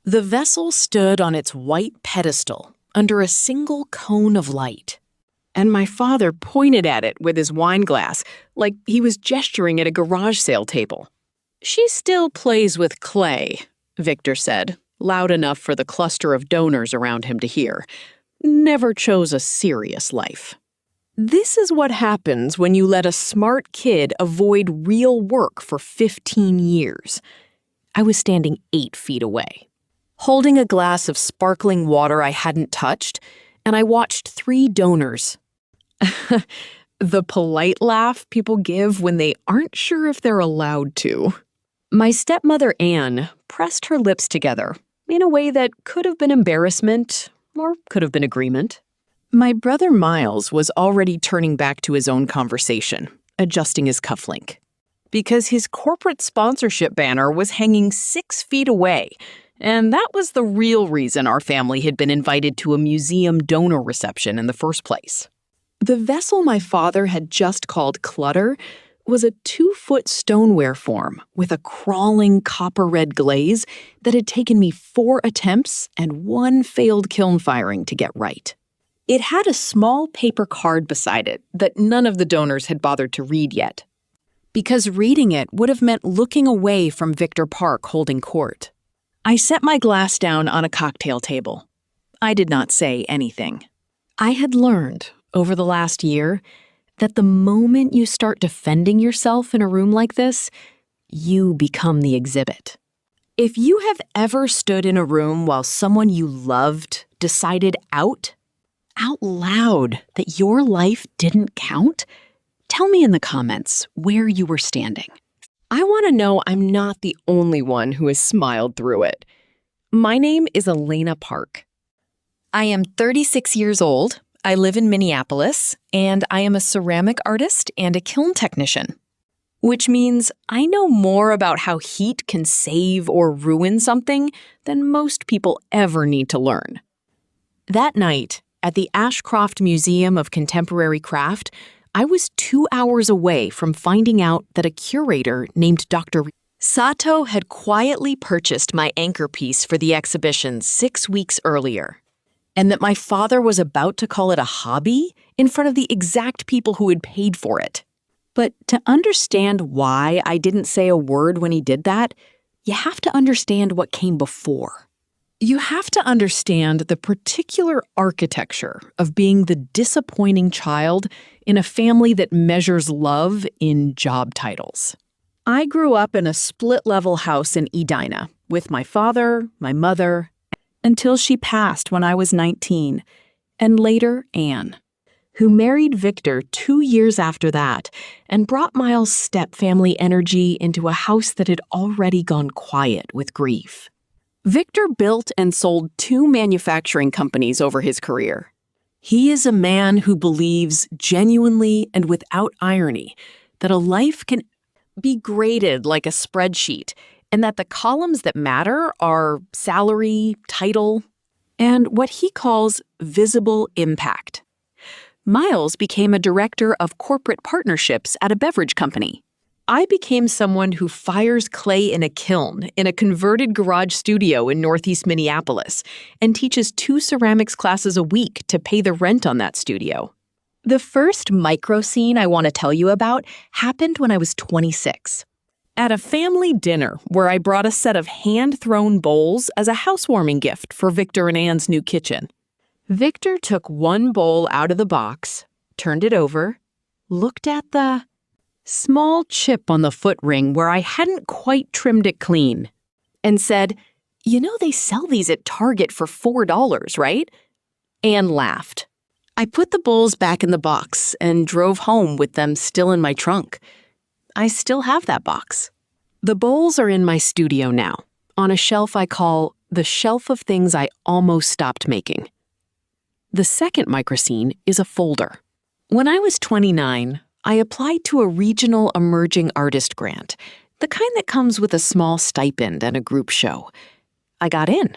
The vessel stood on its white pedestal under a single cone of light, and my father pointed at it with his wine glass like he was gesturing at a garage sale table. "She still plays with clay," Victor said, loud enough for the cluster of donors around him to hear. "Never chose a serious life." This is what happens when you let a smart kid avoid real work for 15 years. I was standing 8 feet away, holding a glass of sparkling water I hadn't touched, and I watched 3 donors. The polite laugh people give when they aren't sure if they're allowed to. My stepmother, Anne, pressed her lips together in a way that could have been embarrassment or could have been agreement. My brother Miles was already turning back to his own conversation, adjusting his cufflink, because his corporate sponsorship banner was hanging 6 feet away, and that was the real reason our family had been invited to a museum donor reception in the first place. The vessel my father had just called clutter was a 2-foot stoneware form with a crawling copper-red glaze that had taken me 4 attempts and 1 failed kiln firing to get right. It had a small paper card beside it that none of the donors had bothered to read yet, because reading it would have meant looking away from Victor Park holding court. I set my glass down on a cocktail table. I did not say anything. I had learned, over the last year, that the moment you start defending yourself in a room like this, you become the exhibit. If you have ever stood in a room while someone you loved decided out loud that your life didn't count, tell me in the comments where you were standing. I want to know I'm not the only one who has smiled through it. My name is Elena Park. I am 36 years old. I live in Minneapolis, and I am a ceramic artist and a kiln technician, which means I know more about how heat can save or ruin something than most people ever need to learn. That night, at the Ashcroft Museum of Contemporary Craft, I was 2 hours away from finding out that a curator named Dr. Sato had quietly purchased my anchor piece for the exhibition 6 weeks earlier, and that my father was about to call it a hobby in front of the exact people who had paid for it. But to understand why I didn't say a word when he did that, you have to understand what came before. You have to understand the particular architecture of being the disappointing child in a family that measures love in job titles. I grew up in a split-level house in Edina with my father, my mother, until she passed when I was 19, and later Anne, who married Victor 2 years after that and brought Miles' step-family energy into a house that had already gone quiet with grief. Victor built and sold 2 manufacturing companies over his career. He is a man who believes genuinely and without irony that a life can be graded like a spreadsheet and that the columns that matter are salary, title, and what he calls visible impact. Miles became a director of corporate partnerships at a beverage company. I became someone who fires clay in a kiln in a converted garage studio in Northeast Minneapolis and teaches 2 ceramics classes a week to pay the rent on that studio. The first micro scene I want to tell you about happened when I was 26. At a family dinner where I brought a set of hand-thrown bowls as a housewarming gift for Victor and Anne's new kitchen. Victor took 1 bowl out of the box, turned it over, looked at the small chip on the foot ring where I hadn't quite trimmed it clean, and said, "You know they sell these at Target for $4, right?" Anne laughed. I put the bowls back in the box and drove home with them still in my trunk. I still have that box. The bowls are in my studio now, on a shelf I call the shelf of things I almost stopped making. The second microscene is a folder. When I was 29, I applied to a regional emerging artist grant, the kind that comes with a small stipend and a group show. I got in.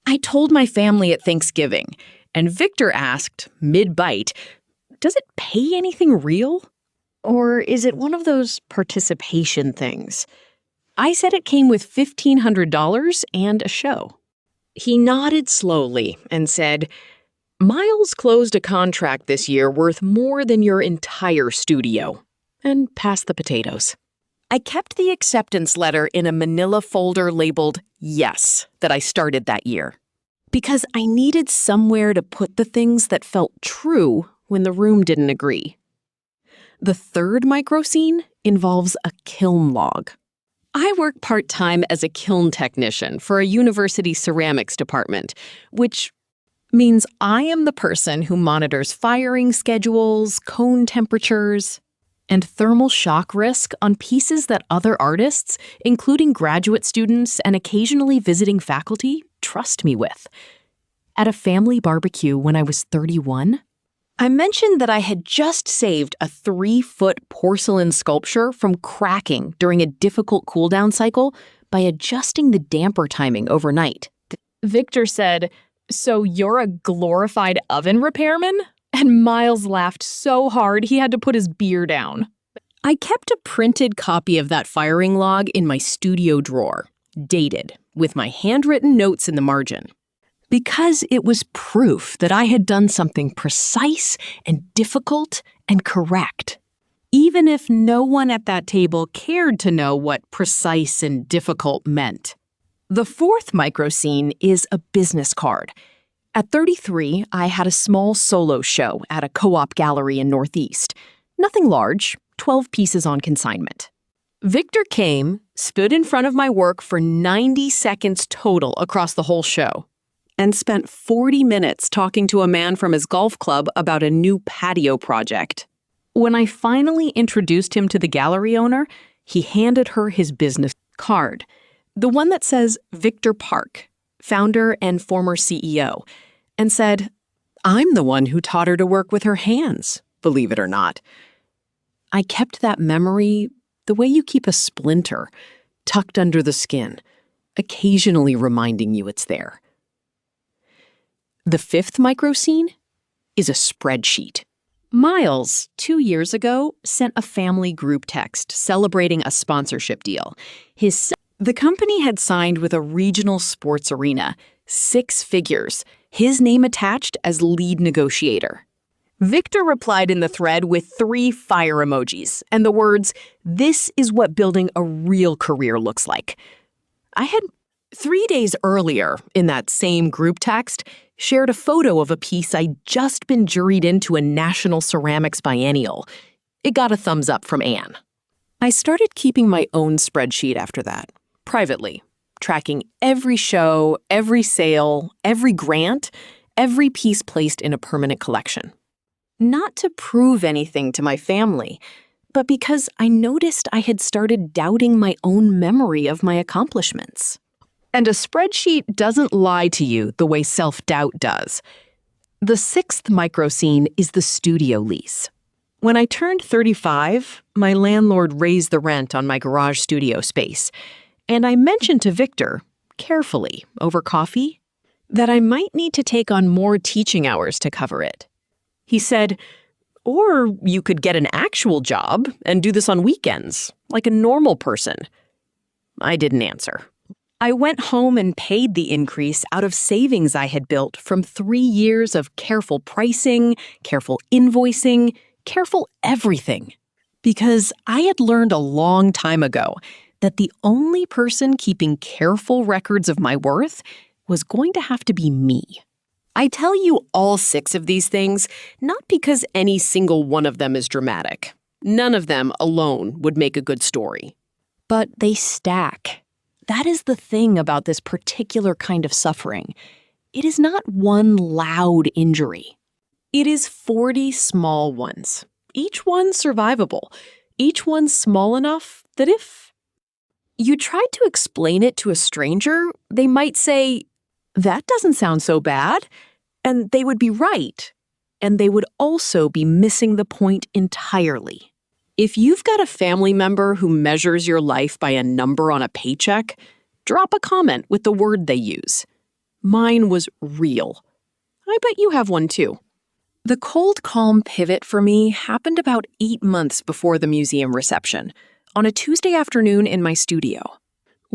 I told my family at Thanksgiving, and Victor asked, mid-bite, "Does it pay anything real? Or is it one of those participation things?" I said it came with $1,500 and a show. He nodded slowly and said, "Miles closed a contract this year worth more than your entire studio," and passed the potatoes. I kept the acceptance letter in a manila folder labeled "Yes" that I started that year, because I needed somewhere to put the things that felt true when the room didn't agree. The third microscene involves a kiln log. I work part-time as a kiln technician for a university ceramics department, which means I am the person who monitors firing schedules, cone temperatures, and thermal shock risk on pieces that other artists, including graduate students and occasionally visiting faculty, trust me with. At a family barbecue when I was 31, I mentioned that I had just saved a 3-foot porcelain sculpture from cracking during a difficult cool-down cycle by adjusting the damper timing overnight. Victor said, "So you're a glorified oven repairman?" And Miles laughed so hard he had to put his beer down. I kept a printed copy of that firing log in my studio drawer, dated, with my handwritten notes in the margin, because it was proof that I had done something precise and difficult and correct, even if no one at that table cared to know what precise and difficult meant. The fourth microscene is a business card. At 33, I had a small solo show at a co-op gallery in Northeast. Nothing large, 12 pieces on consignment. Victor came, stood in front of my work for 90 seconds total across the whole show, and spent 40 minutes talking to a man from his golf club about a new patio project. When I finally introduced him to the gallery owner, he handed her his business card, the one that says Victor Park, founder and former CEO, and said, "I'm the one who taught her to work with her hands, believe it or not." I kept that memory the way you keep a splinter, tucked under the skin, occasionally reminding you it's there. The fifth microscene is a spreadsheet. Miles, 2 years ago, sent a family group text celebrating a sponsorship deal. The company had signed with a regional sports arena, 6 figures, his name attached as lead negotiator. Victor replied in the thread with 3 fire emojis and the words, "This is what building a real career looks like." I had 3 days earlier, in that same group text, shared a photo of a piece I'd just been juried into a national ceramics biennial. It got a thumbs up from Anne. I started keeping my own spreadsheet after that, privately, tracking every show, every sale, every grant, every piece placed in a permanent collection. Not to prove anything to my family, but because I noticed I had started doubting my own memory of my accomplishments. And a spreadsheet doesn't lie to you the way self-doubt does. The sixth microscene is the studio lease. When I turned 35, my landlord raised the rent on my garage studio space, and I mentioned to Victor, carefully, over coffee, that I might need to take on more teaching hours to cover it. He said, "Or you could get an actual job and do this on weekends, like a normal person." I didn't answer. I went home and paid the increase out of savings I had built from 3 years of careful pricing, careful invoicing, careful everything. Because I had learned a long time ago that the only person keeping careful records of my worth was going to have to be me. I tell you all 6 of these things, not because any single one of them is dramatic. None of them alone would make a good story. But they stack. That is the thing about this particular kind of suffering. It is not one loud injury. It is 40 small ones, each one survivable, each one small enough that if you tried to explain it to a stranger, they might say, "That doesn't sound so bad," and they would be right, and they would also be missing the point entirely. If you've got a family member who measures your life by a number on a paycheck, drop a comment with the word they use. Mine was real. I bet you have one too. The cold calm pivot for me happened about 8 months before the museum reception, on a Tuesday afternoon in my studio.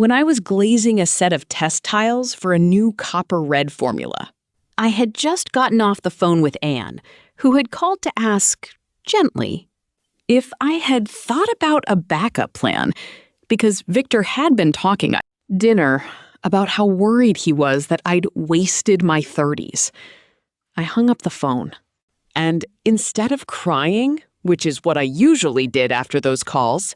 when I was glazing a set of test tiles for a new copper red formula. I had just gotten off the phone with Anne, who had called to ask, gently, if I had thought about a backup plan, because Victor had been talking at dinner about how worried he was that I'd wasted my 30s. I hung up the phone, and instead of crying, which is what I usually did after those calls,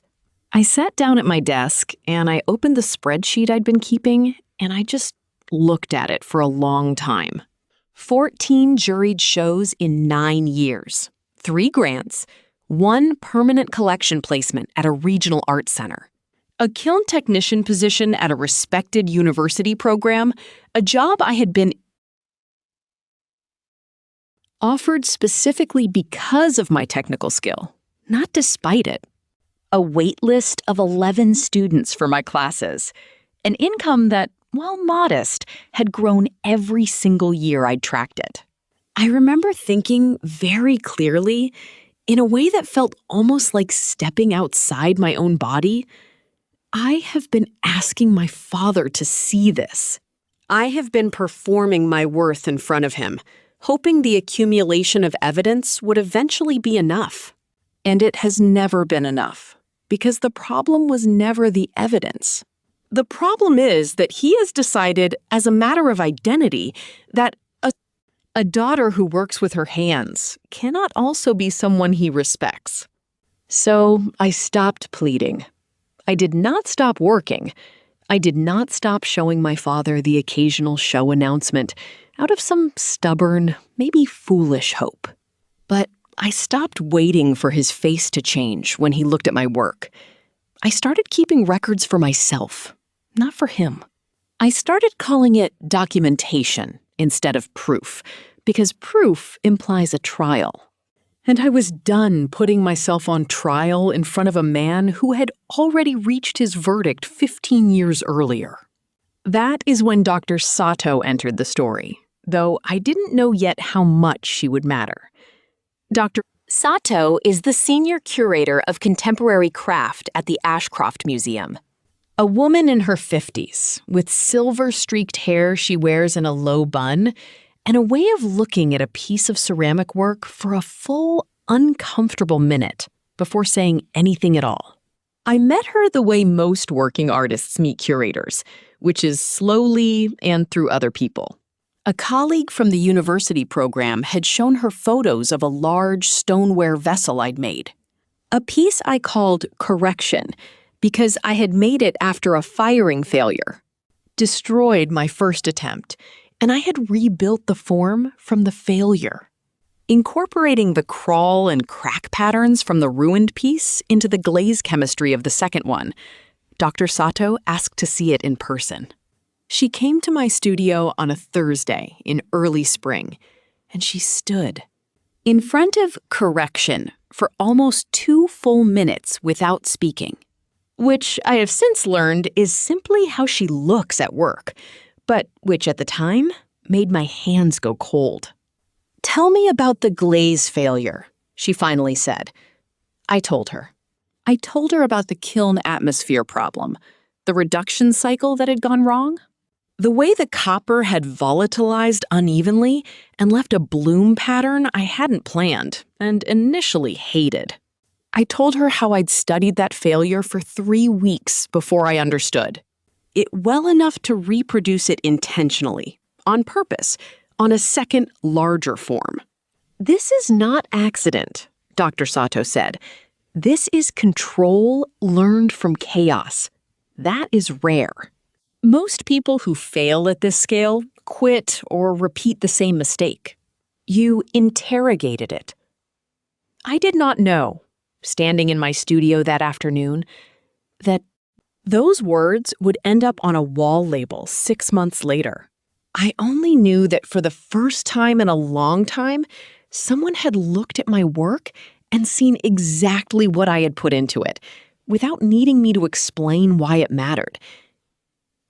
I sat down at my desk and I opened the spreadsheet I'd been keeping, and I just looked at it for a long time. 14 juried shows in 9 years, 3 grants, 1 permanent collection placement at a regional art center, a kiln technician position at a respected university program, a job I had been offered specifically because of my technical skill, not despite it. A wait list of 11 students for my classes, an income that, while modest, had grown every single year I'd tracked it. I remember thinking very clearly, in a way that felt almost like stepping outside my own body, I have been asking my father to see this. I have been performing my worth in front of him, hoping the accumulation of evidence would eventually be enough. And it has never been enough, because the problem was never the evidence. The problem is that he has decided, as a matter of identity, that a daughter who works with her hands cannot also be someone he respects. So I stopped pleading. I did not stop working. I did not stop showing my father the occasional show announcement out of some stubborn, maybe foolish hope. But I stopped waiting for his face to change when he looked at my work. I started keeping records for myself, not for him. I started calling it documentation instead of proof, because proof implies a trial. And I was done putting myself on trial in front of a man who had already reached his verdict 15 years earlier. That is when Dr. Sato entered the story, though I didn't know yet how much she would matter. Dr. Sato is the senior curator of contemporary craft at the Ashcroft Museum. A woman in her 50s, with silver-streaked hair she wears in a low bun, and a way of looking at a piece of ceramic work for a full, uncomfortable minute before saying anything at all. I met her the way most working artists meet curators, which is slowly and through other people. A colleague from the university program had shown her photos of a large stoneware vessel I'd made. A piece I called Correction, because I had made it after a firing failure, destroyed my first attempt, and I had rebuilt the form from the failure, incorporating the crawl and crack patterns from the ruined piece into the glaze chemistry of the second one. Dr. Sato asked to see it in person. She came to my studio on a Thursday in early spring, and she stood in front of Correction for almost 2 full minutes without speaking, which I have since learned is simply how she looks at work, but which at the time made my hands go cold. "Tell me about the glaze failure," she finally said. I told her. I told her about the kiln atmosphere problem, the reduction cycle that had gone wrong, the way the copper had volatilized unevenly and left a bloom pattern I hadn't planned and initially hated. I told her how I'd studied that failure for 3 weeks before I understood it well enough to reproduce it intentionally, on purpose, on a second, larger form. "This is not accident," Dr. Sato said. "This is control learned from chaos. That is rare. Most people who fail at this scale quit or repeat the same mistake. You interrogated it." I did not know, standing in my studio that afternoon, that those words would end up on a wall label 6 months later. I only knew that for the first time in a long time, someone had looked at my work and seen exactly what I had put into it, without needing me to explain why it mattered.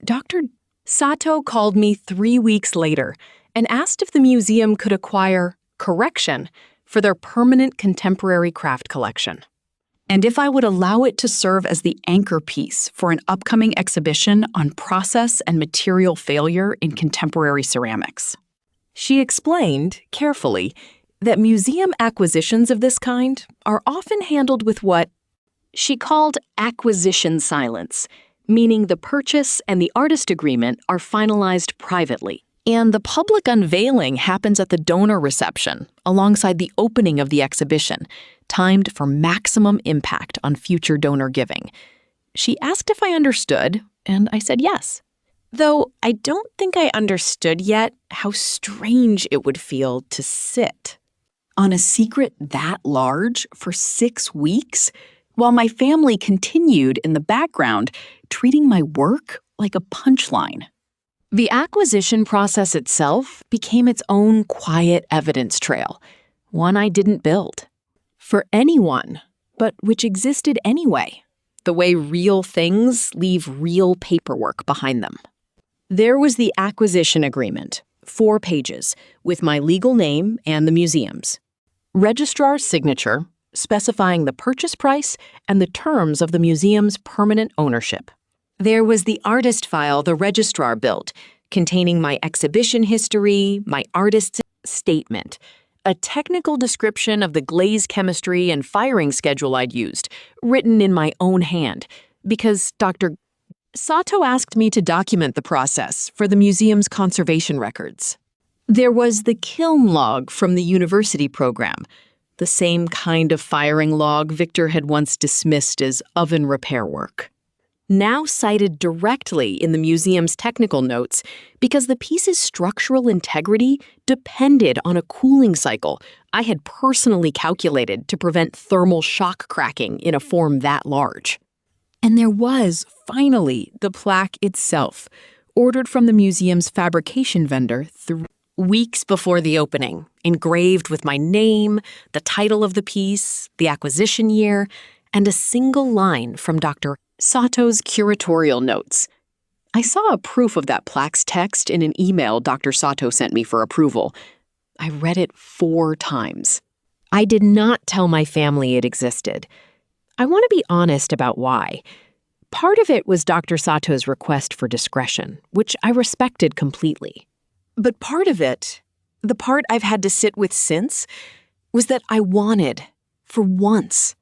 Dr. Sato called me 3 weeks later and asked if the museum could acquire Correction for their permanent contemporary craft collection. and if I would allow it to serve as the anchor piece for an upcoming exhibition on process and material failure in contemporary ceramics. She explained, carefully, that museum acquisitions of this kind are often handled with what she called acquisition silence, meaning the purchase and the artist agreement are finalized privately, and the public unveiling happens at the donor reception, alongside the opening of the exhibition, timed for maximum impact on future donor giving. She asked if I understood, and I said yes. Though I don't think I understood yet how strange it would feel to sit on a secret that large for 6 weeks, while my family continued in the background, treating my work like a punchline. The acquisition process itself became its own quiet evidence trail, one I didn't build. For anyone, but which existed anyway, the way real things leave real paperwork behind them. There was the acquisition agreement, 4 pages, with my legal name and the museum's. Registrar's signature, specifying the purchase price and the terms of the museum's permanent ownership. There was the artist file the registrar built, containing my exhibition history, my artist's statement, a technical description of the glaze chemistry and firing schedule I'd used, written in my own hand, because Dr. Sato asked me to document the process for the museum's conservation records. There was the kiln log from the university program, the same kind of firing log Victor had once dismissed as oven repair work, now cited directly in the museum's technical notes because the piece's structural integrity depended on a cooling cycle I had personally calculated to prevent thermal shock cracking in a form that large. And there was, finally, the plaque itself, ordered from the museum's fabrication vendor weeks before the opening, engraved with my name, the title of the piece, the acquisition year, and a single line from Dr. Sato's curatorial notes. I saw a proof of that plaque's text in an email Dr. Sato sent me for approval. I read it 4 times. I did not tell my family it existed. I want to be honest about why. Part of it was Dr. Sato's request for discretion, which I respected completely. But part of it, the part I've had to sit with since, was that I wanted, for once,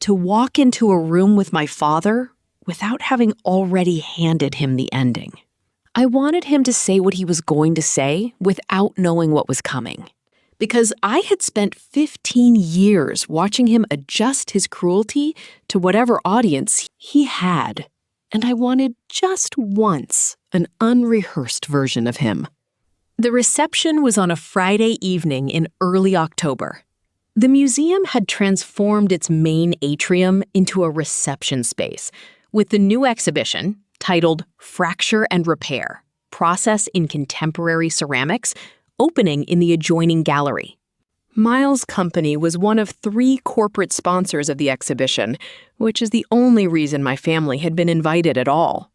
to walk into a room with my father without having already handed him the ending. I wanted him to say what he was going to say without knowing what was coming. Because I had spent 15 years watching him adjust his cruelty to whatever audience he had, and I wanted just once an unrehearsed version of him. The reception was on a Friday evening in early October. The museum had transformed its main atrium into a reception space, with the new exhibition, titled Fracture and Repair, Process in Contemporary Ceramics, opening in the adjoining gallery. Miles' company was one of 3 corporate sponsors of the exhibition, which is the only reason my family had been invited at all.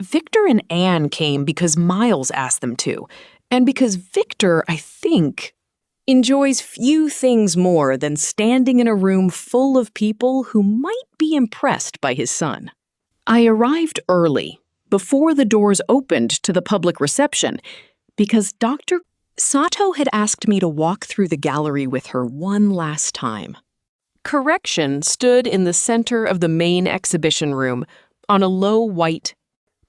Victor and Anne came because Miles asked them to, and because Victor, I think, enjoys few things more than standing in a room full of people who might be impressed by his son. I arrived early, before the doors opened to the public reception, because Dr. Sato had asked me to walk through the gallery with her one last time. Correction stood in the center of the main exhibition room on a low white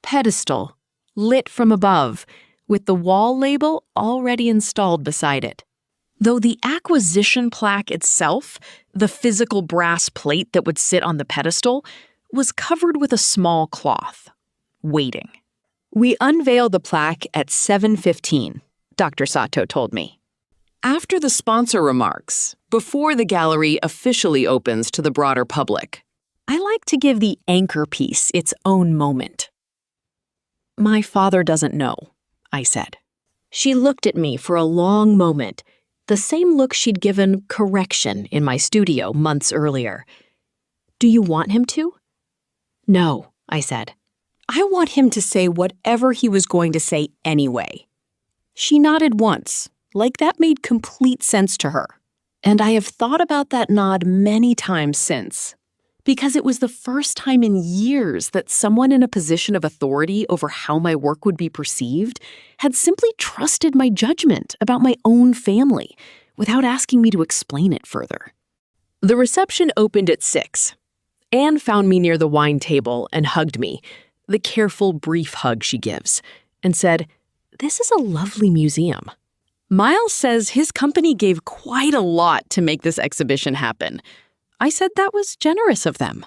pedestal, lit from above, with the wall label already installed beside it. Though the acquisition plaque itself, the physical brass plate that would sit on the pedestal, was covered with a small cloth, waiting. We unveiled the plaque at 7:15, Dr. Sato told me. After the sponsor remarks, before the gallery officially opens to the broader public, I like to give the anchor piece its own moment. My father doesn't know, I said. She looked at me for a long moment, the same look she'd given correction in my studio months earlier. Do you want him to? No, I said. I want him to say whatever he was going to say anyway. She nodded once, like that made complete sense to her. And I have thought about that nod many times since. Because it was the first time in years that someone in a position of authority over how my work would be perceived had simply trusted my judgment about my own family without asking me to explain it further. The reception opened at 6. Anne found me near the wine table and hugged me, the careful, brief hug she gives, and said, "This is a lovely museum." Miles says his company gave quite a lot to make this exhibition happen. I said that was generous of them.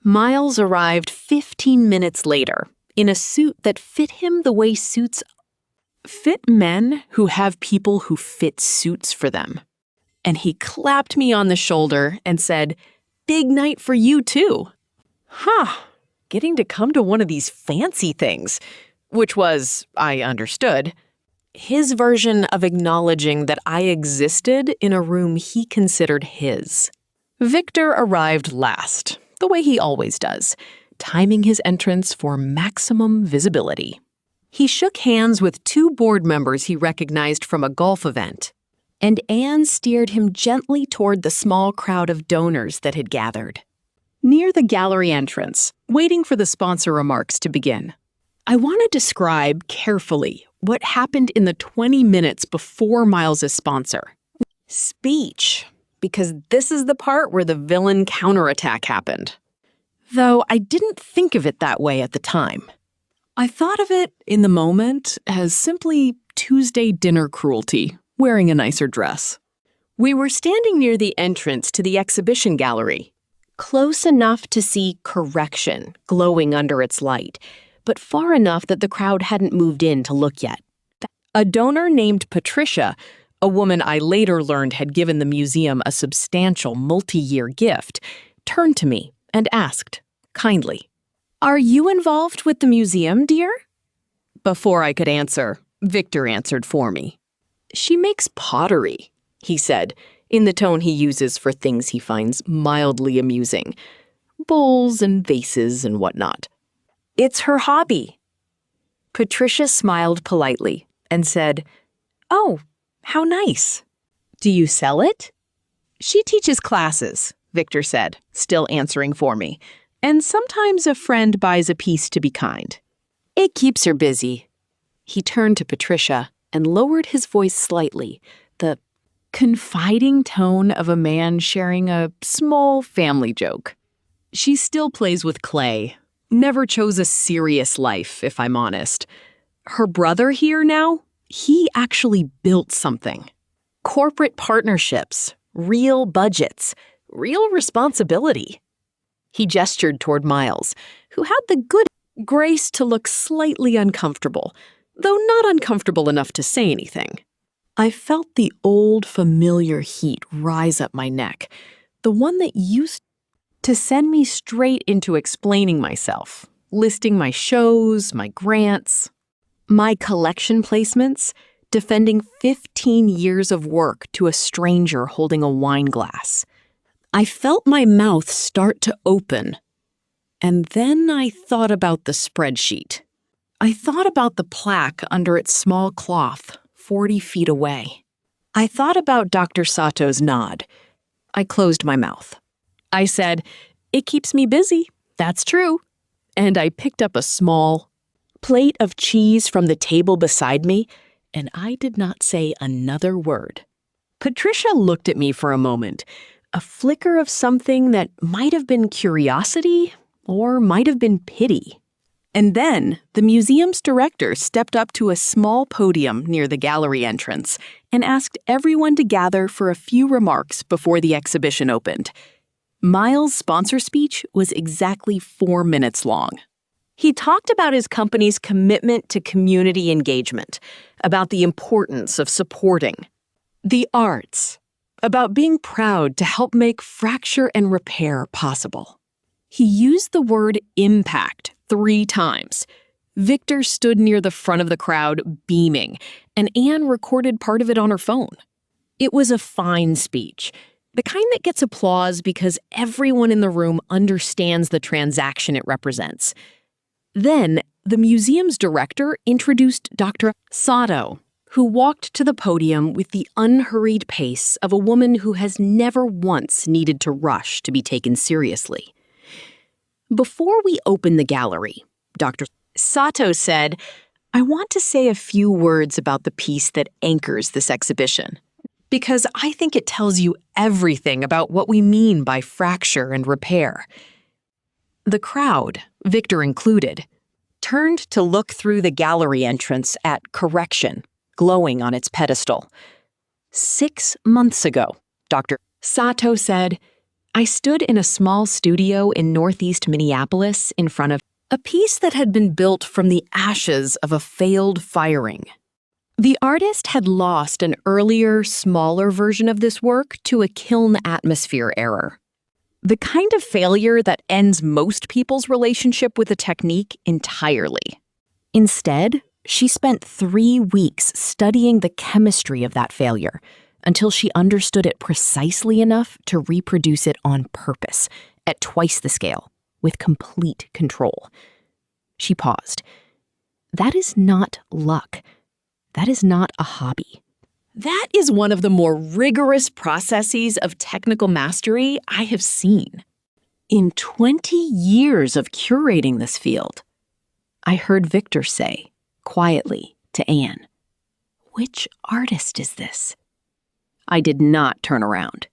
Miles arrived 15 minutes later in a suit that fit him the way suits fit men who have people who fit suits for them. And he clapped me on the shoulder and said, "Big night for you too." Getting to come to one of these fancy things, which was, I understood, his version of acknowledging that I existed in a room he considered his. Victor arrived last, the way he always does, timing his entrance for maximum visibility. He shook hands with 2 board members he recognized from a golf event, and Anne steered him gently toward the small crowd of donors that had gathered. Near the gallery entrance, waiting for the sponsor remarks to begin, I want to describe carefully what happened in the 20 minutes before Miles's sponsor speech, because this is the part where the villain counterattack happened. Though I didn't think of it that way at the time. I thought of it in the moment as simply Tuesday dinner cruelty, wearing a nicer dress. We were standing near the entrance to the exhibition gallery, close enough to see correction glowing under its light, but far enough that the crowd hadn't moved in to look yet. A donor named Patricia, a woman I later learned had given the museum a substantial multi-year gift, turned to me and asked, kindly, "Are you involved with the museum, dear?" Before I could answer, Victor answered for me. "She makes pottery," he said, in the tone he uses for things he finds mildly amusing. Bowls and vases and whatnot. "It's her hobby." Patricia smiled politely and said, "Oh, how nice. Do you sell it?" "She teaches classes," Victor said, still answering for me, "and sometimes a friend buys a piece to be kind. It keeps her busy." He turned to Patricia and lowered his voice slightly, the confiding tone of a man sharing a small family joke. "She still plays with clay. Never chose a serious life, if I'm honest. Her brother here now, he actually built something. Corporate partnerships, real budgets, real responsibility." He gestured toward Miles, who had the good grace to look slightly uncomfortable, though not uncomfortable enough to say anything. I felt the old familiar heat rise up my neck, the one that used to send me straight into explaining myself, listing my shows, my grants, my collection placements, defending 15 years of work to a stranger holding a wine glass. I felt my mouth start to open, and then I thought about the spreadsheet. I thought about the plaque under its small cloth, 40 feet away. I thought about Dr. Sato's nod. I closed my mouth. I said, "It keeps me busy, that's true." And I picked up a small plate of cheese from the table beside me, and I did not say another word. Patricia looked at me for a moment, a flicker of something that might have been curiosity or might have been pity. And then the museum's director stepped up to a small podium near the gallery entrance and asked everyone to gather for a few remarks before the exhibition opened. Miles' sponsor speech was exactly 4 minutes long. He talked about his company's commitment to community engagement, about the importance of supporting the arts, about being proud to help make fracture and repair possible. He used the word impact 3 times. Victor stood near the front of the crowd, beaming, and Anne recorded part of it on her phone. It was a fine speech, the kind that gets applause because everyone in the room understands the transaction it represents. Then, the museum's director introduced Dr. Sato, who walked to the podium with the unhurried pace of a woman who has never once needed to rush to be taken seriously. Before we open the gallery, Dr. Sato said, I want to say a few words about the piece that anchors this exhibition, because I think it tells you everything about what we mean by fracture and repair. The crowd, Victor included, turned to look through the gallery entrance at Correction, glowing on its pedestal. 6 months ago, Dr. Sato said, I stood in a small studio in northeast Minneapolis in front of a piece that had been built from the ashes of a failed firing. The artist had lost an earlier, smaller version of this work to a kiln atmosphere error. The kind of failure that ends most people's relationship with a technique entirely. Instead, she spent 3 weeks studying the chemistry of that failure until she understood it precisely enough to reproduce it on purpose, at twice the scale, with complete control. She paused. That is not luck. That is not a hobby. That is one of the more rigorous processes of technical mastery I have seen. In 20 years of curating this field, I heard Victor say, quietly, to Anne, which artist is this? I did not turn around.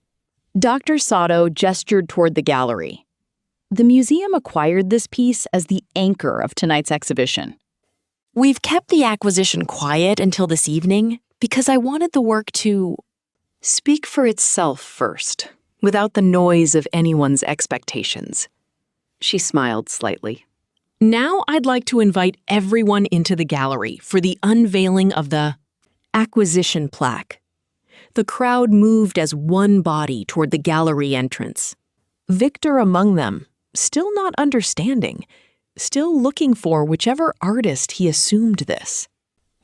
Dr. Sato gestured toward the gallery. The museum acquired this piece as the anchor of tonight's exhibition. We've kept the acquisition quiet until this evening because I wanted the work to speak for itself first, without the noise of anyone's expectations. She smiled slightly. Now I'd like to invite everyone into the gallery for the unveiling of the acquisition plaque. The crowd moved as one body toward the gallery entrance. Victor among them, still not understanding, still looking for whichever artist he assumed this,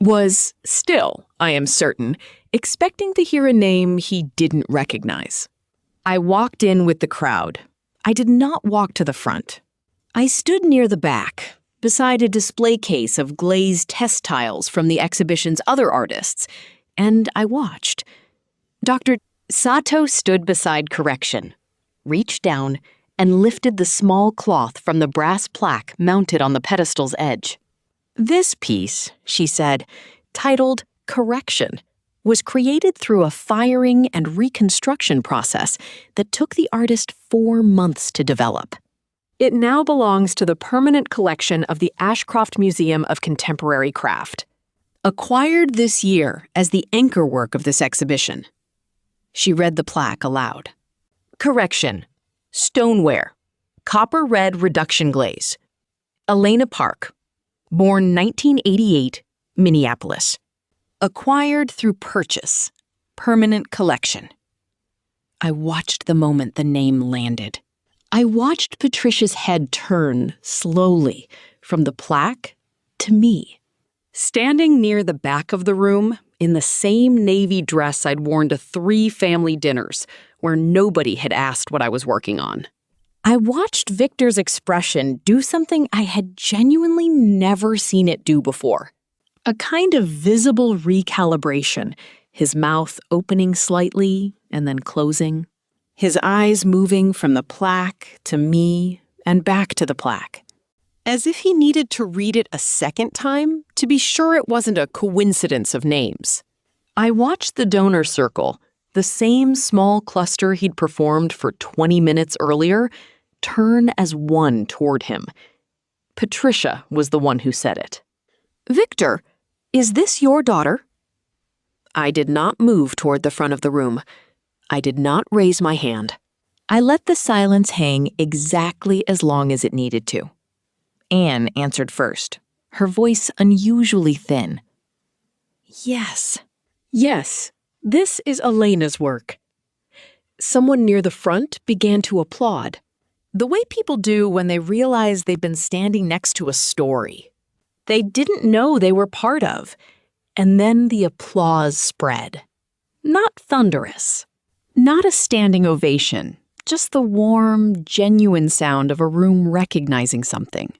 was still, I am certain, expecting to hear a name he didn't recognize. I walked in with the crowd. I did not walk to the front. I stood near the back, beside a display case of glazed test tiles from the exhibition's other artists, and I watched. Dr. Sato stood beside Correction, reached down, and lifted the small cloth from the brass plaque mounted on the pedestal's edge. This piece, she said, titled Correction, was created through a firing and reconstruction process that took the artist 4 months to develop. It now belongs to the permanent collection of the Ashcroft Museum of Contemporary Craft, acquired this year as the anchor work of this exhibition. She read the plaque aloud. Correction. Stoneware. Copper red reduction glaze. Elena Park. Born 1988, Minneapolis. Acquired through purchase. Permanent collection. I watched the moment the name landed. I watched Patricia's head turn, slowly, from the plaque to me. Standing near the back of the room, in the same navy dress I'd worn to 3 family dinners, where nobody had asked what I was working on. I watched Victor's expression do something I had genuinely never seen it do before. A kind of visible recalibration, his mouth opening slightly and then closing, his eyes moving from the plaque to me and back to the plaque, as if he needed to read it a second time to be sure it wasn't a coincidence of names. I watched the donor circle, the same small cluster he'd performed for 20 minutes earlier, turn as one toward him. Patricia was the one who said it. Victor, is this your daughter? I did not move toward the front of the room. I did not raise my hand. I let the silence hang exactly as long as it needed to. Anne answered first, her voice unusually thin. Yes. Yes, this is Elena's work. Someone near the front began to applaud, the way people do when they realize they've been standing next to a story they didn't know they were part of, and then the applause spread. Not thunderous, not a standing ovation, just the warm, genuine sound of a room recognizing something.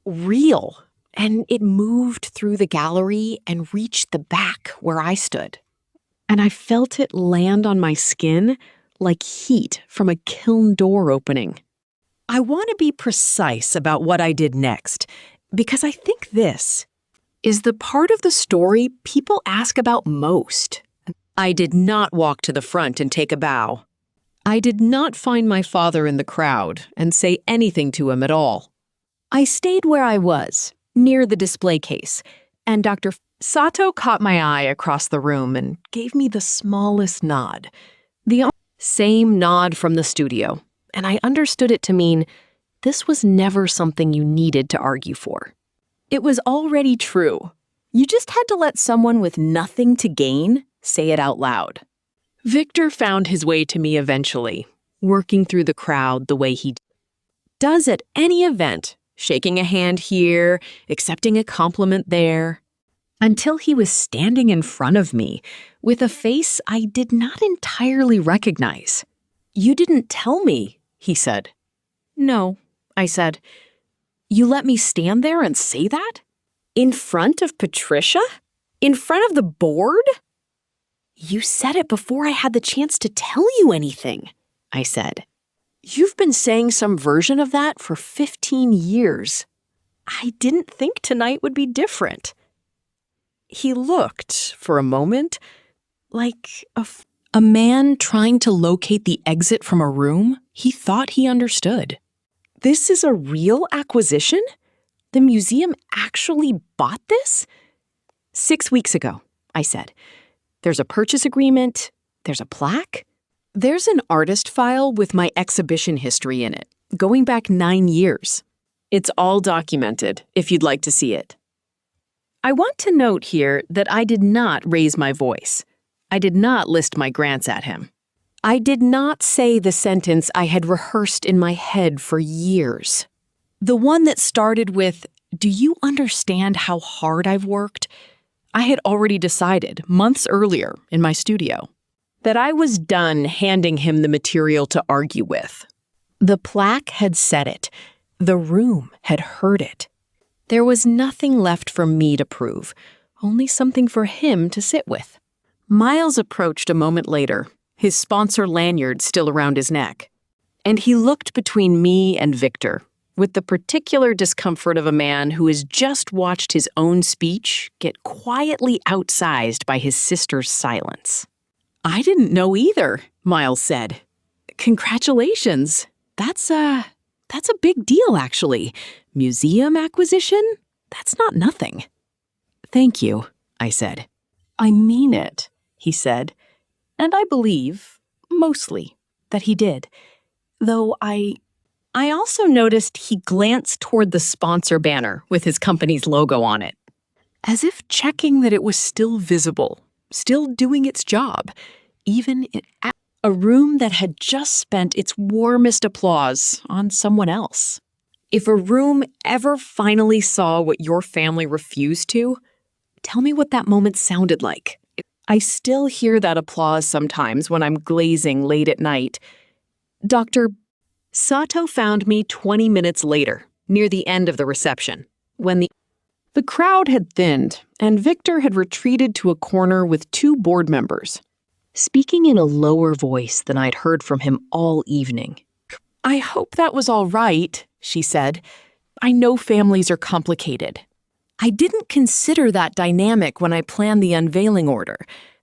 Real, and it moved through the gallery and reached the back where I stood. And I felt it land on my skin like heat from a kiln door opening. I want to be precise about what I did next, because I think this is the part of the story people ask about most. I did not walk to the front and take a bow. I did not find my father in the crowd and say anything to him at all. I stayed where I was, near the display case, and Dr. Sato caught my eye across the room and gave me the smallest nod. The same nod from the studio, and I understood it to mean this was never something you needed to argue for. It was already true. You just had to let someone with nothing to gain say it out loud. Victor found his way to me eventually, working through the crowd the way he does at any event, shaking a hand here, accepting a compliment there, until he was standing in front of me with a face I did not entirely recognize. "You didn't tell me," he said. "No," I said. "You let me stand there and say that? In front of Patricia? In front of the board?" "You said it before I had the chance to tell you anything," I said. "You've been saying some version of that for 15 years. I didn't think tonight would be different." He looked, for a moment, like a man trying to locate the exit from a room he thought he understood. "This is a real acquisition? The museum actually bought this?" "6 weeks ago," I said. "There's a purchase agreement, there's a plaque. There's an artist file with my exhibition history in it, going back 9 years. It's all documented, if you'd like to see it." I want to note here that I did not raise my voice. I did not list my grants at him. I did not say the sentence I had rehearsed in my head for years. The one that started with, "Do you understand how hard I've worked?" I had already decided, months earlier in my studio, that I was done handing him the material to argue with. The plaque had said it. The room had heard it. There was nothing left for me to prove, only something for him to sit with. Miles approached a moment later, his sponsor lanyard still around his neck, and he looked between me and Victor with the particular discomfort of a man who has just watched his own speech get quietly outsized by his sister's silence. "I didn't know either," Miles said. "Congratulations. That's a big deal, actually. Museum acquisition? That's not nothing." "Thank you," I said. "I mean it," he said. And I believe, mostly, that he did. Though I also noticed he glanced toward the sponsor banner with his company's logo on it, as if checking that it was still visible, still doing its job, even in a room that had just spent its warmest applause on someone else. If a room ever finally saw what your family refused to, tell me what that moment sounded like. I still hear that applause sometimes when I'm glazing late at night. Dr. Sato found me 20 minutes later, near the end of the reception, when the crowd had thinned and Victor had retreated to a corner with 2 board members, speaking in a lower voice than I'd heard from him all evening. "I hope that was all right," she said. "I know families are complicated. I didn't consider that dynamic when I planned the unveiling order,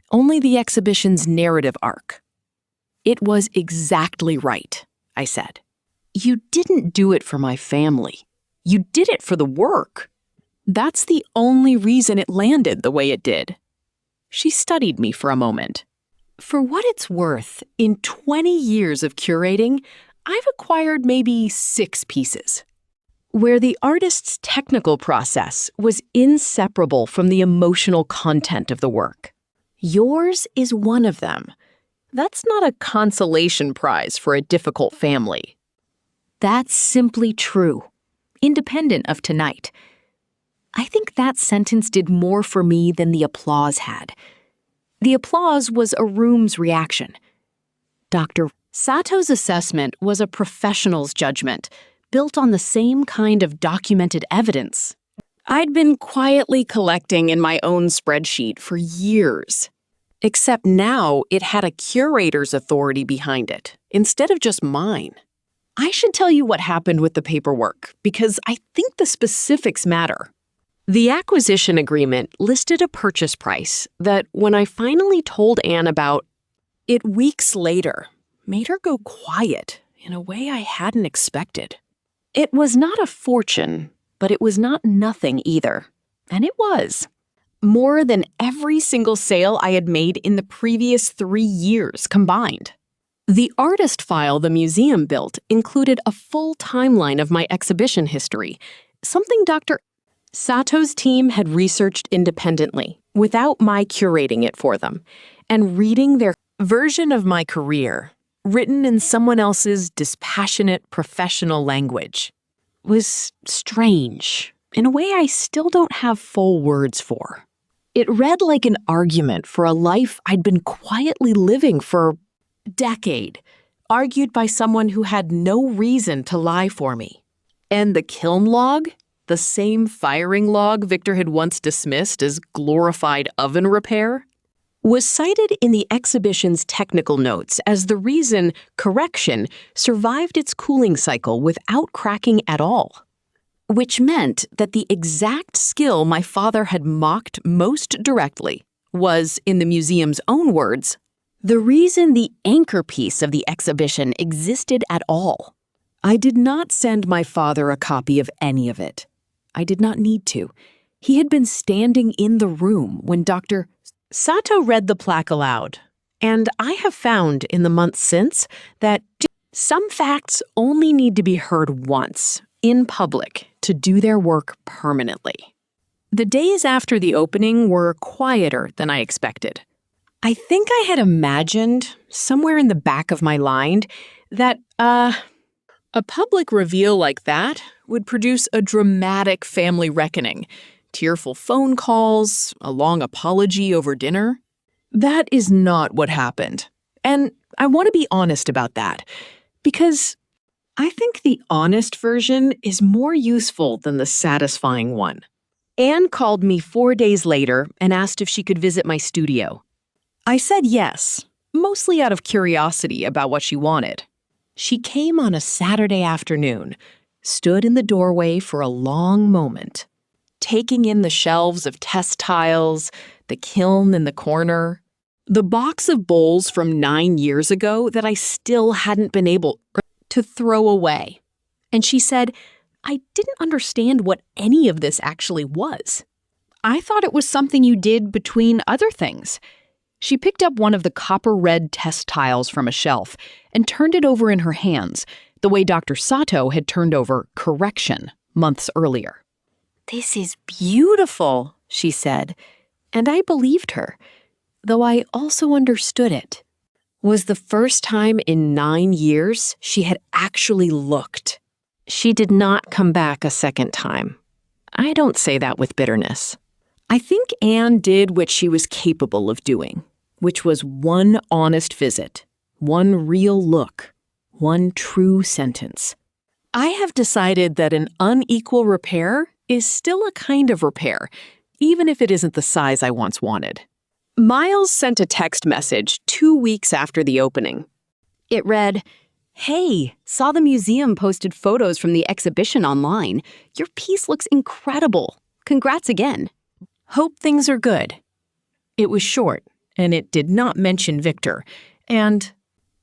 only the exhibition's narrative arc." "It was exactly right," I said. "You didn't do it for my family. You did it for the work. That's the only reason it landed the way it did." She studied me for a moment. "For what it's worth, in 20 years of curating, I've acquired maybe 6 pieces, where the artist's technical process was inseparable from the emotional content of the work. Yours is one of them. That's not a consolation prize for a difficult family. That's simply true, independent of tonight. I think that sentence did more for me than the applause had. The applause was a room's reaction. Dr. Sato's assessment was a professional's judgment, built on the same kind of documented evidence I'd been quietly collecting in my own spreadsheet for years. Except now it had a curator's authority behind it, instead of just mine. I should tell you what happened with the paperwork, because I think the specifics matter. The acquisition agreement listed a purchase price that, when I finally told Anne about it weeks later, made her go quiet in a way I hadn't expected. It was not a fortune, but it was not nothing either. And it was. More than every single sale I had made in the previous 3 years combined. The artist file the museum built included a full timeline of my exhibition history, something Dr. Sato's team had researched independently, without my curating it for them, and reading their version of my career, written in someone else's dispassionate professional language, was strange, in a way I still don't have full words for. It read like an argument for a life I'd been quietly living for a decade, argued by someone who had no reason to lie for me. And the kiln log, the same firing log Victor had once dismissed as glorified oven repair, was cited in the exhibition's technical notes as the reason correction survived its cooling cycle without cracking at all. Which meant that the exact skill my father had mocked most directly was, in the museum's own words, the reason the anchor piece of the exhibition existed at all. I did not send my father a copy of any of it. I did not need to. He had been standing in the room when Dr. Sato read the plaque aloud, and I have found in the months since that some facts only need to be heard once, in public, to do their work permanently. The days after the opening were quieter than I expected. I think I had imagined, somewhere in the back of my mind, that, a public reveal like that would produce a dramatic family reckoning, tearful phone calls, a long apology over dinner. That is not what happened. And I want to be honest about that, because I think the honest version is more useful than the satisfying one. Anne called me 4 days later and asked if she could visit my studio. I said yes, mostly out of curiosity about what she wanted. She came on a Saturday afternoon, stood in the doorway for a long moment, taking in the shelves of test tiles, the kiln in the corner, the box of bowls from 9 years ago that I still hadn't been able to throw away. And she said, I didn't understand what any of this actually was. I thought it was something you did between other things. She picked up one of the copper-red test tiles from a shelf and turned it over in her hands, the way Dr. Sato had turned over correction months earlier. This is beautiful, she said, and I believed her, though I also understood it. Was the first time in 9 years she had actually looked. She did not come back a second time. I don't say that with bitterness. I think Anne did what she was capable of doing, which was one honest visit, one real look, one true sentence. I have decided that an unequal repair is still a kind of repair, even if it isn't the size I once wanted. Miles sent a text message 2 weeks after the opening. It read, Hey, saw the museum posted photos from the exhibition online. Your piece looks incredible. Congrats again. Hope things are good. It was short, and it did not mention Victor, and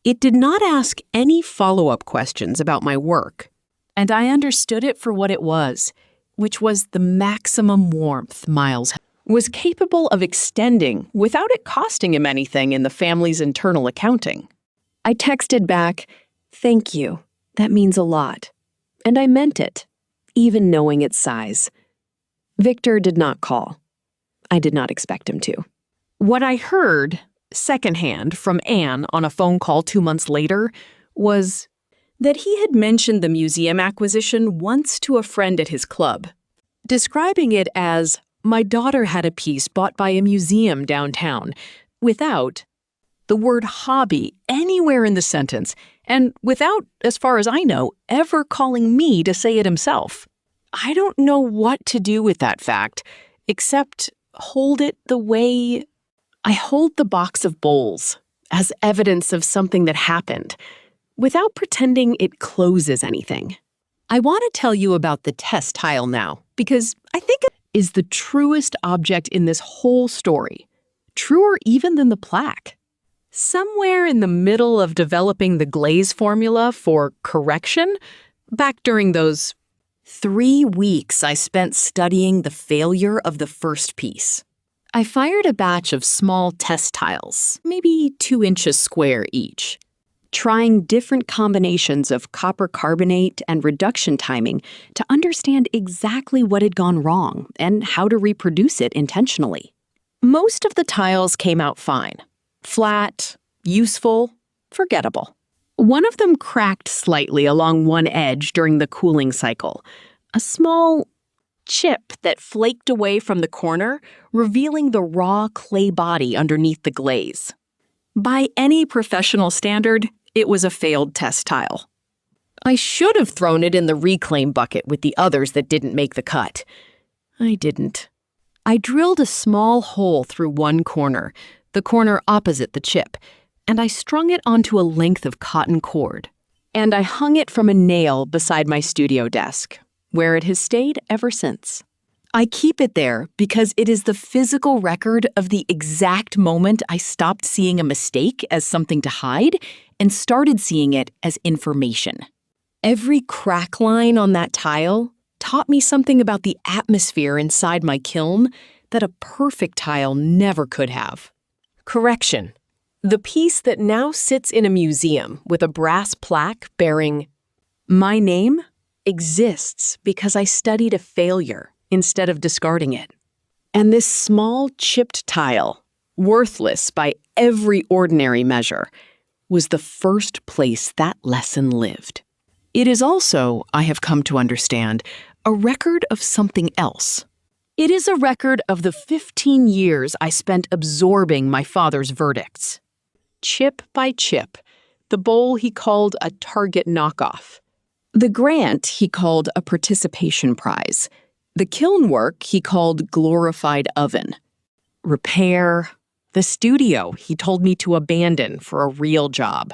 it did not ask any follow-up questions about my work. And I understood it for what it was, which was the maximum warmth Miles was capable of extending without it costing him anything in the family's internal accounting. I texted back, Thank you. That means a lot. And I meant it, even knowing its size. Victor did not call. I did not expect him to. What I heard, secondhand, from Anne on a phone call 2 months later was that he had mentioned the museum acquisition once to a friend at his club, describing it as, my daughter had a piece bought by a museum downtown, without the word hobby anywhere in the sentence, and without, as far as I know, ever calling me to say it himself. I don't know what to do with that fact, except hold it the way I hold the box of bowls, as evidence of something that happened, without pretending it closes anything. I want to tell you about the test tile now, because I think it is the truest object in this whole story, truer even than the plaque. Somewhere in the middle of developing the glaze formula for correction, back during those 3 weeks I spent studying the failure of the first piece, I fired a batch of small test tiles, maybe 2 inches square each, trying different combinations of copper carbonate and reduction timing to understand exactly what had gone wrong and how to reproduce it intentionally. Most of the tiles came out fine. Flat, useful, forgettable. One of them cracked slightly along one edge during the cooling cycle. A small chip that flaked away from the corner, revealing the raw clay body underneath the glaze. By any professional standard, it was a failed test tile. I should have thrown it in the reclaim bucket with the others that didn't make the cut. I didn't. I drilled a small hole through one corner, the corner opposite the chip, and I strung it onto a length of cotton cord. And I hung it from a nail beside my studio desk, where it has stayed ever since. I keep it there because it is the physical record of the exact moment I stopped seeing a mistake as something to hide and started seeing it as information. Every crack line on that tile taught me something about the atmosphere inside my kiln that a perfect tile never could have. Correction. The piece that now sits in a museum with a brass plaque bearing my name exists because I studied a failure instead of discarding it. And this small chipped tile, worthless by every ordinary measure, was the first place that lesson lived. It is also, I have come to understand, a record of something else. It is a record of the 15 years I spent absorbing my father's verdicts. Chip by chip, the bowl he called a target knockoff. The grant he called a participation prize. The kiln work he called glorified oven. Repair. The studio he told me to abandon for a real job.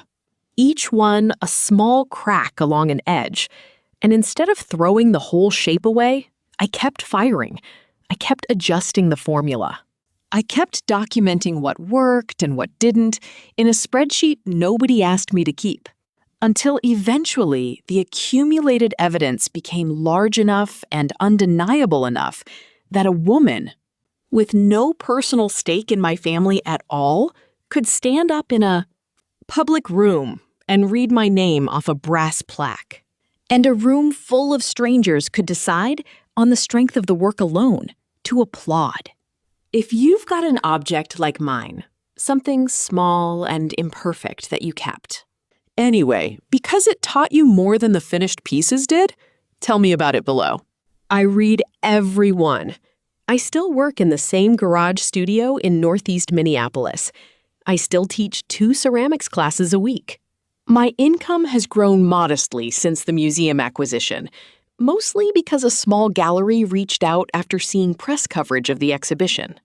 Each one a small crack along an edge, and instead of throwing the whole shape away, I kept firing. I kept adjusting the formula. I kept documenting what worked and what didn't in a spreadsheet nobody asked me to keep, until eventually the accumulated evidence became large enough and undeniable enough that a woman, with no personal stake in my family at all, could stand up in a public room and read my name off a brass plaque. And a room full of strangers could decide, on the strength of the work alone, to applaud. If you've got an object like mine, something small and imperfect that you kept. Anyway, because it taught you more than the finished pieces did, tell me about it below. I read every one. I still work in the same garage studio in Northeast Minneapolis. I still teach 2 ceramics classes a week. My income has grown modestly since the museum acquisition, mostly because a small gallery reached out after seeing press coverage of the exhibition.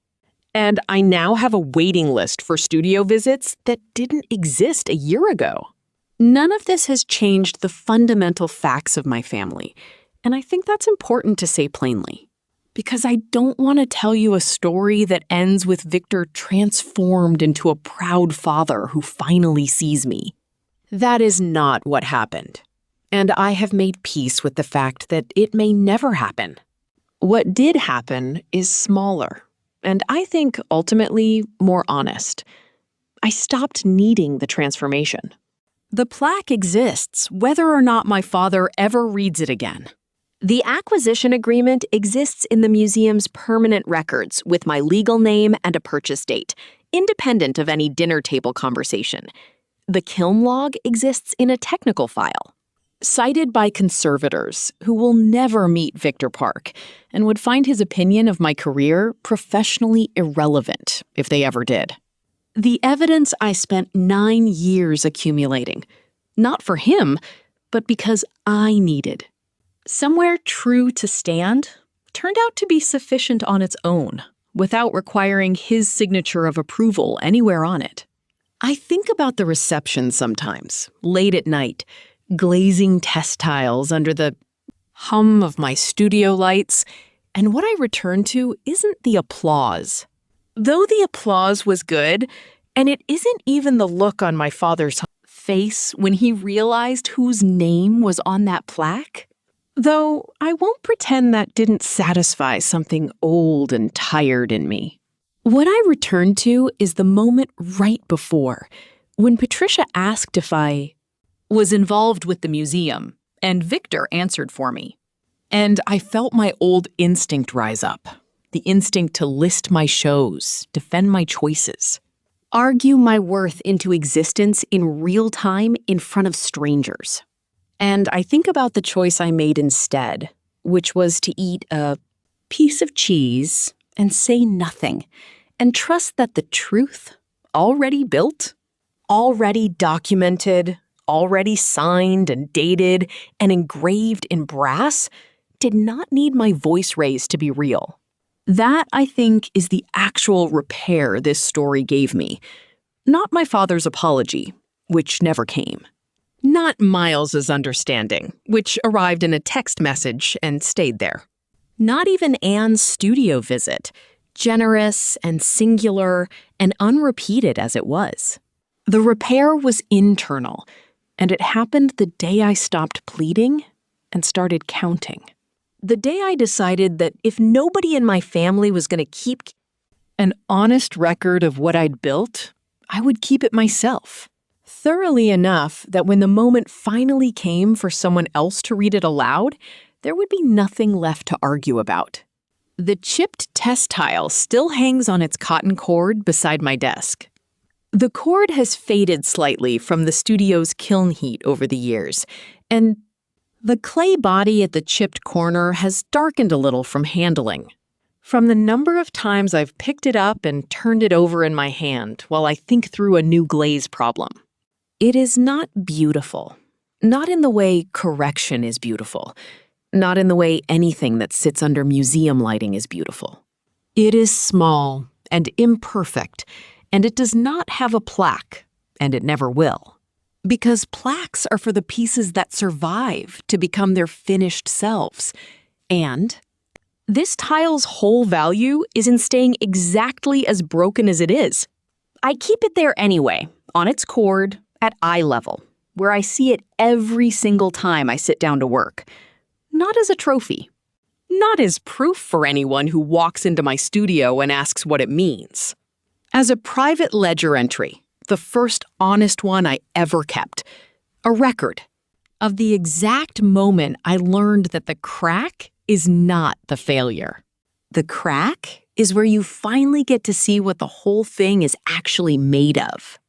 And I now have a waiting list for studio visits that didn't exist a year ago. None of this has changed the fundamental facts of my family, and I think that's important to say plainly. Because I don't want to tell you a story that ends with Victor transformed into a proud father who finally sees me. That is not what happened. And I have made peace with the fact that it may never happen. What did happen is smaller, and I think ultimately more honest. I stopped needing the transformation. The plaque exists whether or not my father ever reads it again. The acquisition agreement exists in the museum's permanent records with my legal name and a purchase date, independent of any dinner table conversation. The kiln log exists in a technical file, cited by conservators who will never meet Victor Park and would find his opinion of my career professionally irrelevant if they ever did. The evidence I spent 9 years accumulating, not for him, but because I needed. Somewhere true to stand turned out to be sufficient on its own, without requiring his signature of approval anywhere on it. I think about the reception sometimes, late at night, glazing test tiles under the hum of my studio lights, and what I return to isn't the applause. Though the applause was good, and it isn't even the look on my father's face when he realized whose name was on that plaque. Though I won't pretend that didn't satisfy something old and tired in me. What I return to is the moment right before, when Patricia asked if I was involved with the museum, and Victor answered for me. And I felt my old instinct rise up, the instinct to list my shows, defend my choices, argue my worth into existence in real time in front of strangers. And I think about the choice I made instead, which was to eat a piece of cheese and say nothing, and trust that the truth, already built, already documented, already signed and dated and engraved in brass, did not need my voice raised to be real. That, I think, is the actual repair this story gave me, not my father's apology, which never came. Not Miles's understanding, which arrived in a text message and stayed there. Not even Anne's studio visit, generous and singular and unrepeated as it was. The repair was internal, and it happened the day I stopped pleading and started counting. The day I decided that if nobody in my family was going to keep an honest record of what I'd built, I would keep it myself. Thoroughly enough that when the moment finally came for someone else to read it aloud, there would be nothing left to argue about. The chipped test tile still hangs on its cotton cord beside my desk. The cord has faded slightly from the studio's kiln heat over the years, and the clay body at the chipped corner has darkened a little from handling, from the number of times I've picked it up and turned it over in my hand while I think through a new glaze problem. It is not beautiful, not in the way correction is beautiful, not in the way anything that sits under museum lighting is beautiful. It is small and imperfect, and it does not have a plaque, and it never will. Because plaques are for the pieces that survive to become their finished selves. And this tile's whole value is in staying exactly as broken as it is. I keep it there anyway, on its cord, at eye level, where I see it every single time I sit down to work. Not as a trophy. Not as proof for anyone who walks into my studio and asks what it means. As a private ledger entry, the first honest one I ever kept. A record of the exact moment I learned that the crack is not the failure. The crack is where you finally get to see what the whole thing is actually made of.